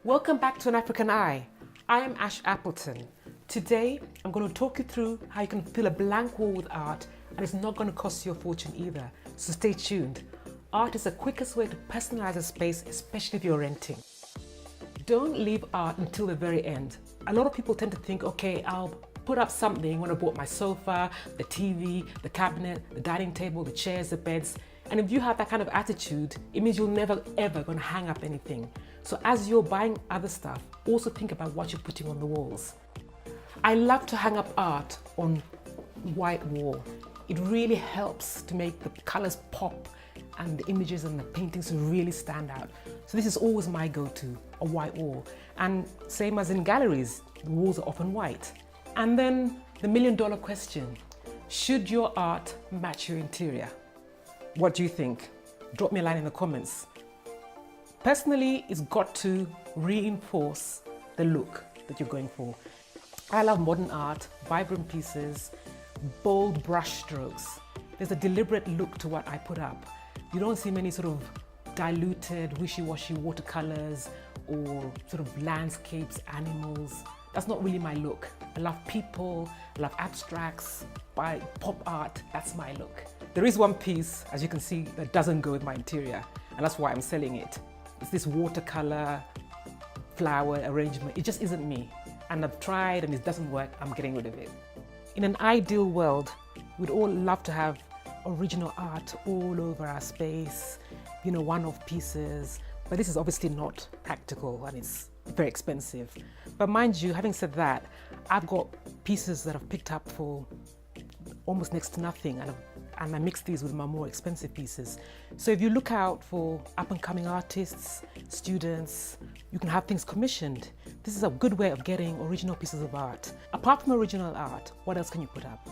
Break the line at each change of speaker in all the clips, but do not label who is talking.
Welcome back to An African Eye. I am Ash Appleton. Today, I'm going to talk you through how you can fill a blank wall with art, and it's not going to cost you a fortune either, so stay tuned. Art is the quickest way to personalize a space, especially if you're renting. Don't leave art until the very end. A lot of people tend to think, okay, I'll put up something when I bought my sofa, the TV, the cabinet, the dining table, the chairs, the beds. And if you have that kind of attitude, it means you're never ever going to hang up anything. So as you're buying other stuff, also think about what you're putting on the walls. I love to hang up art on white wall. It really helps to make the colors pop and the images and the paintings really stand out. So this is always my go-to, a white wall. And same as in galleries, the walls are often white. And then the million-dollar question, should your art match your interior? What do you think? Drop me a line in the comments. Personally, it's got to reinforce the look that you're going for. I love modern art, vibrant pieces, bold brush strokes. There's a deliberate look to what I put up. You don't see many sort of diluted, wishy-washy watercolors or sort of landscapes, animals. That's not really my look. I love people, I love abstracts, pop art, that's my look. There is one piece, as you can see, that doesn't go with my interior, and that's why I'm selling it. It's this watercolor flower arrangement. It just isn't me. And I've tried and it doesn't work, I'm getting rid of it. In an ideal world, we'd all love to have original art all over our space, one-off pieces, but this is obviously not practical and it's very expensive. But mind you, having said that, I've got pieces that I've picked up for almost next to nothing, and I mix these with my more expensive pieces. So if you look out for up-and-coming artists, students, you can have things commissioned. This is a good way of getting original pieces of art. Apart from original art, what else can you put up?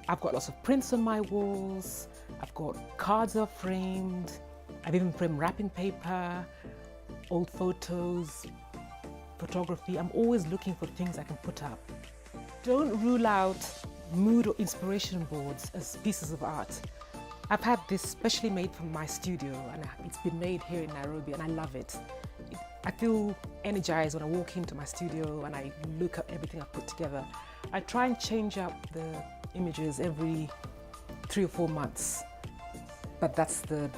I've got lots of prints on my walls, I've got cards that are framed, I've even framed wrapping paper, old photos, photography. I'm always looking for things I can put up. Don't rule out mood or inspiration boards as pieces of art. I've had this specially made from my studio, and it's been made here in Nairobi, and I love it. I feel energized when I walk into my studio and I look at everything I've put together. I try and change up the images every 3 or 4 months, but that's the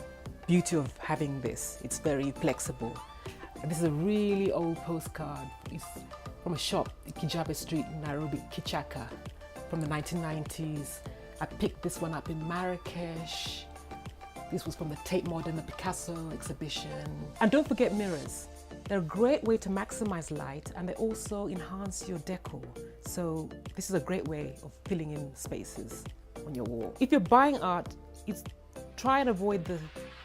beauty of having this. It's very flexible. And this is a really old postcard. It's from a shop in Kijabe Street in Nairobi, Kichaka, from the 1990s. I picked this one up in Marrakesh. This was from the Tate Modern, the Picasso exhibition. And don't forget mirrors. They're a great way to maximize light, and they also enhance your decor. So this is a great way of filling in spaces on your wall. If you're buying art, try and avoid the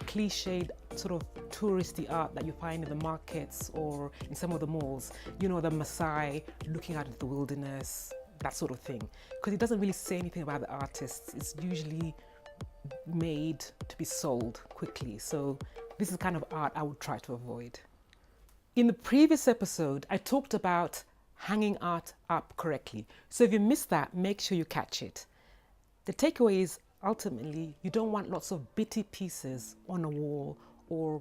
cliched sort of touristy art that you find in the markets or in some of the malls. The Maasai looking out into the wilderness, that sort of thing. Because it doesn't really say anything about the artists. It's usually made to be sold quickly. So this is the kind of art I would try to avoid. In the previous episode, I talked about hanging art up correctly. So if you missed that, make sure you catch it. The takeaway is ultimately, you don't want lots of bitty pieces on a wall or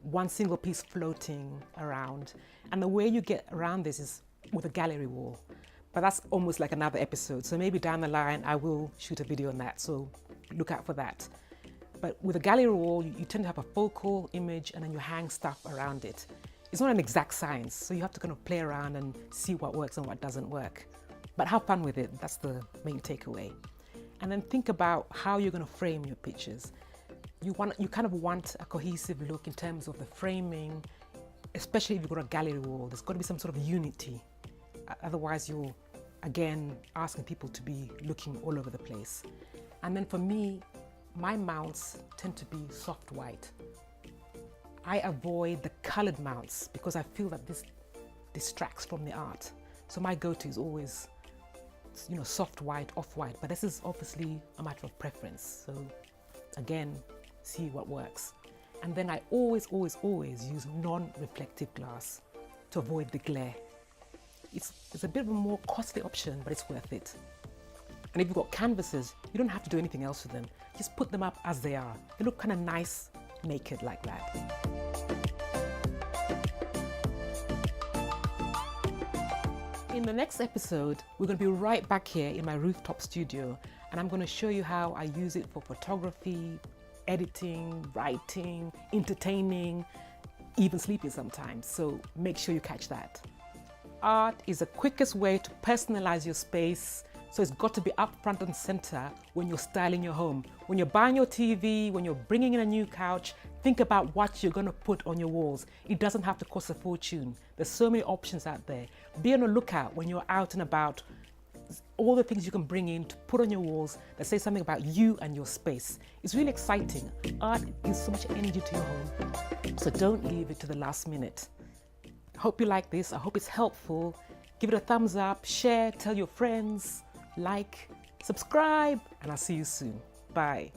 one single piece floating around. And the way you get around this is with a gallery wall. But that's almost like another episode. So maybe down the line, I will shoot a video on that. So look out for that. But with a gallery wall, you tend to have a focal image and then you hang stuff around it. It's not an exact science, so you have to kind of play around and see what works and what doesn't work. But have fun with it, that's the main takeaway. And then think about how you're going to frame your pictures. You kind of want a cohesive look in terms of the framing, especially if you've got a gallery wall. There's got to be some sort of unity. Otherwise, you're, again, asking people to be looking all over the place. And then for me, my mounts tend to be soft white. I avoid the colored mounts because I feel that this distracts from the art. So my go-to is always, soft white, off-white, but this is obviously a matter of preference. So again, see what works. And then I always use non-reflective glass to avoid the glare. It's a bit of a more costly option, but it's worth it. And if you've got canvases, you don't have to do anything else with them. Just put them up as they are. They look kind of nice naked like that. In the next episode, we're going to be right back here in my rooftop studio, and I'm going to show you how I use it for photography, editing, writing, entertaining, even sleeping sometimes. So make sure you catch that. Art is the quickest way to personalize your space, so it's got to be up front and center when you're styling your home. When you're buying your TV, when you're bringing in a new couch, think about what you're going to put on your walls. It doesn't have to cost a fortune. There's so many options out there. Be on the lookout when you're out and about. All the things you can bring in to put on your walls that say something about you and your space. It's really exciting. Art gives so much energy to your home, so don't leave it to the last minute. I hope you like this. I hope it's helpful. Give it a thumbs up, share, tell your friends, like, subscribe, and I'll see you soon. Bye.